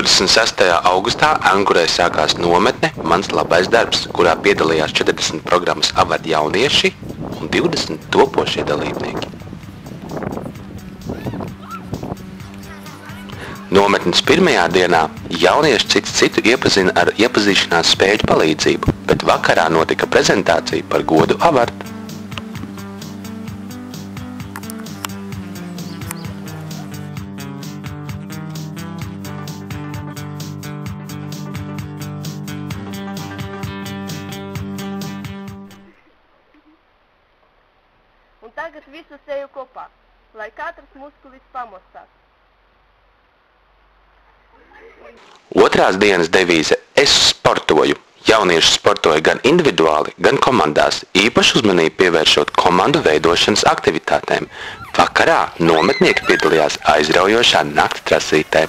26. augustā Angurē sākās nometne Mans labais darbs, kurā piedalījās 40 programmas Avard jaunieši un 20 topošie dalībnieki. Nometnes pirmajā dienā jaunieši cits citu iepazina ar iepazīšanās spēļu palīdzību, bet vakarā notika prezentācija par godu Avard. Un tagad visu seju kopā, lai katrs muskulis pamostās. Otrās dienas devīze Es sportoju. Jaunieši sportoja gan individuāli, gan komandās, īpaši uzmanību pievēršot komandu veidošanas aktivitātēm. Vakarā nometnieki piedalījās aizraujošā nakts trasītē.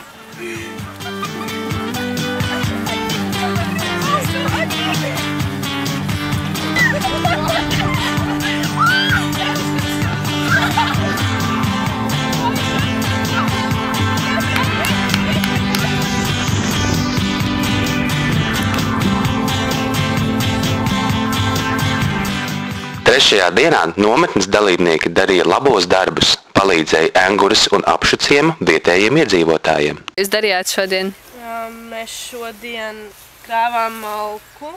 Trešajā dienā nometnes dalībnieki darīja labos darbus, palīdzēja Anguras un apšu ciema vietējiem iedzīvotājiem. Jūs darījāt šodien? Mēs šodien krāvām malku.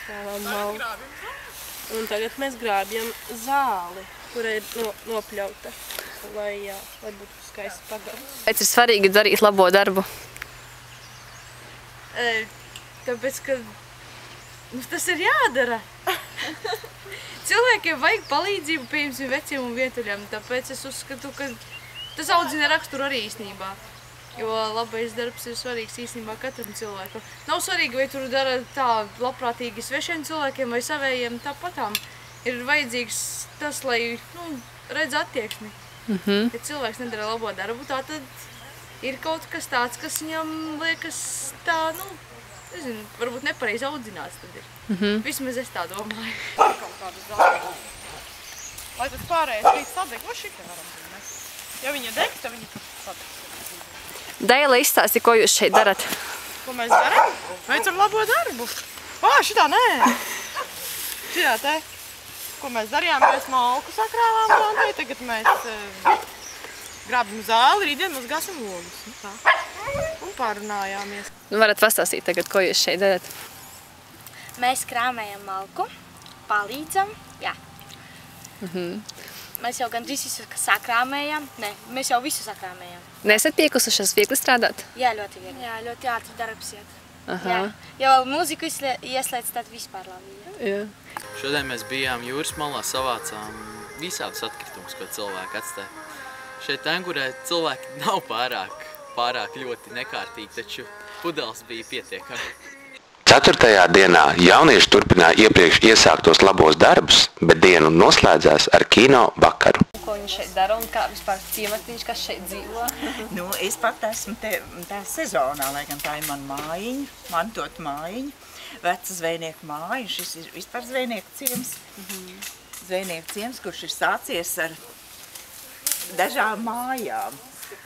Krāvām malku. Un tagad mēs grābjam zāli, kura ir nopļauta, lai būtu skaists pagals. Pēc ir svarīgi darīt labo darbu? Tāpēc, ka tas ir jādara. Cilvēkiem vajag palīdzību, piemēram, veciem un vietuļiem, tāpēc es uzskatu, ka tas audzina raksturu arī īstenībā. Jo labais darbs ir svarīgs īstenībā katram cilvēkam. Nav svarīgi, vai tur dara tā labprātīgi svešiem cilvēkiem vai savējiem tāpatām. Ir vajadzīgs tas, lai redz attieksmi. Ja cilvēks nedara labo darbu, tā tad ir kaut kas tāds, kas viņam liekas tā, nezinu, varbūt nepareizi audzināts tad ir. Vismaz es tā domāju. Kaut kādas zāles. Lai tas pārējais rīt sadeg, šitā varam mēs. Ja viņa deg, tad viņa sadeg. Daila, izstāsti, ko jūs šeit darat? Ko mēs daram? Veicam labo darbu. Šitā nē. Šitā te. Ko mēs darījām? Mēs malku sakrāvām Sandai, tagad mēs grābam zāli, rītdien mēs gāsim logus. Un pārunājāmies. Varat pastāstīt tagad, ko jūs šeit darat? Mēs krāmējam malku, palīdzam, jā. Mēs jau gandrīz visu sakrāmējam. Nē, mēs jau visu sakrāmējam. Nesat piekusušas viegli strādāt? Jā, ļoti viegli. Jā, ļoti ātri darbs iet. Jā. Ja vēl mūziku ieslēdz, tad vispār labi. Jā. Šodien mēs bijām jūras malā, savācām visādus atkritumus, ko cilvēki atstāja. Šeit Angurē cilvēki nav pārāk ļoti nekārtīgi, taču pudeles bija pietiekami. 4. dienā jaunieši turpināja iepriekš iesāktos labos darbus, bet dienu noslēdzās ar kino vakaru. Ko viņi šeit dara un kā vispār ciematiņš, kas šeit dzīvo? Es pat esmu tā sezonā, lai gan tā ir man mājiņa, mantot mājiņa, veca zvejnieku māja. Šis ir vispār zvejnieku ciems. Zvejnieku ciems, kurš ir sācies ar dažām mājām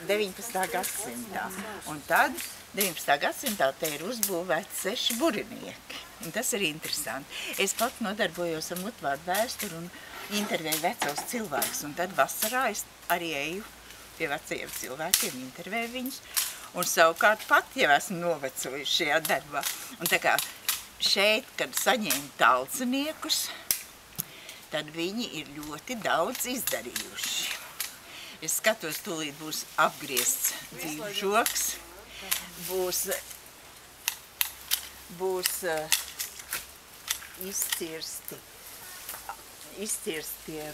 19. gadsimtā. Un tad 19. gadsimtā te ir uzbūvēti 6 burinieki. Un tas ir interesanti. Es pat nodarbojos ar mutvārdu vēsturi un intervēju vecos cilvēkus. Un tad vasarā es arī eju pie vecajiem cilvēkiem, intervēju viņus. Un savukārt pat jau esmu novecojuši šajā darbā. Un tā kā šeit, kad saņēmu talciniekus, tad viņi ir ļoti daudz izdarījuši. Es skatos, tūlīt būs apgriezts dzīvu žoks. Būs izcirstie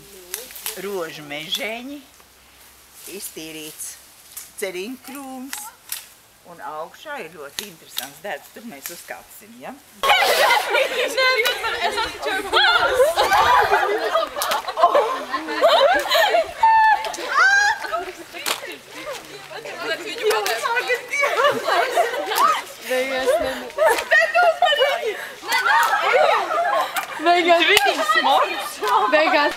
rožu mežeņi, iztīrīts ceriņkrūms, un augšā ir ļoti interesants darbs. Tur mēs uzkāpsim, ja? Es atčoju Beigās.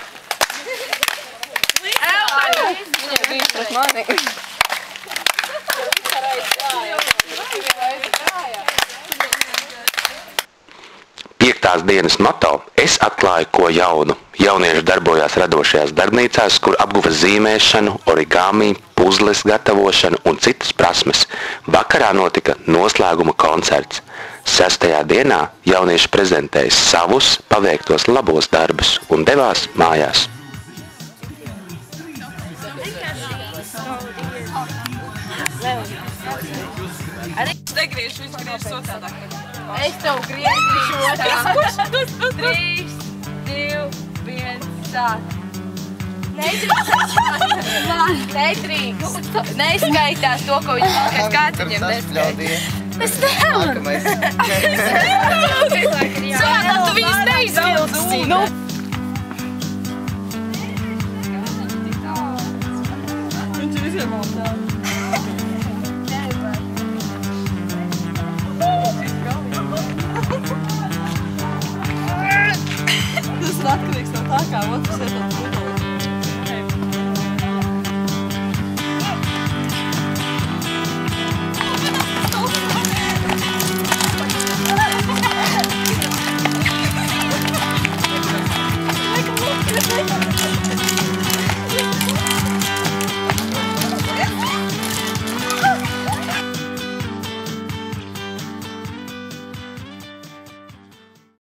Viņam bija pret mani. 5. dienas moto es atklāju ko jaunu. Jaunieši darbojās radošajās darbnīcās, kur apguva zīmēšanu, origami, puzles gatavošanu un citas prasmes. Vakarā notika noslēguma koncerts. 6. dienā jaunieši prezentēja savus paveiktos labos darbus un devās mājās. Es tev griezīšu otrā. 3, 2, 1, sāk. Neskaitās to, ko viņš skaitās. Kāds viņam neskaitās? Es nevaru. Savādāk tu viņus neizvilksi. Viņš ir visiem maltā. Tas ir atkarīgs no tā, kā otrs ietot pudeli. Like a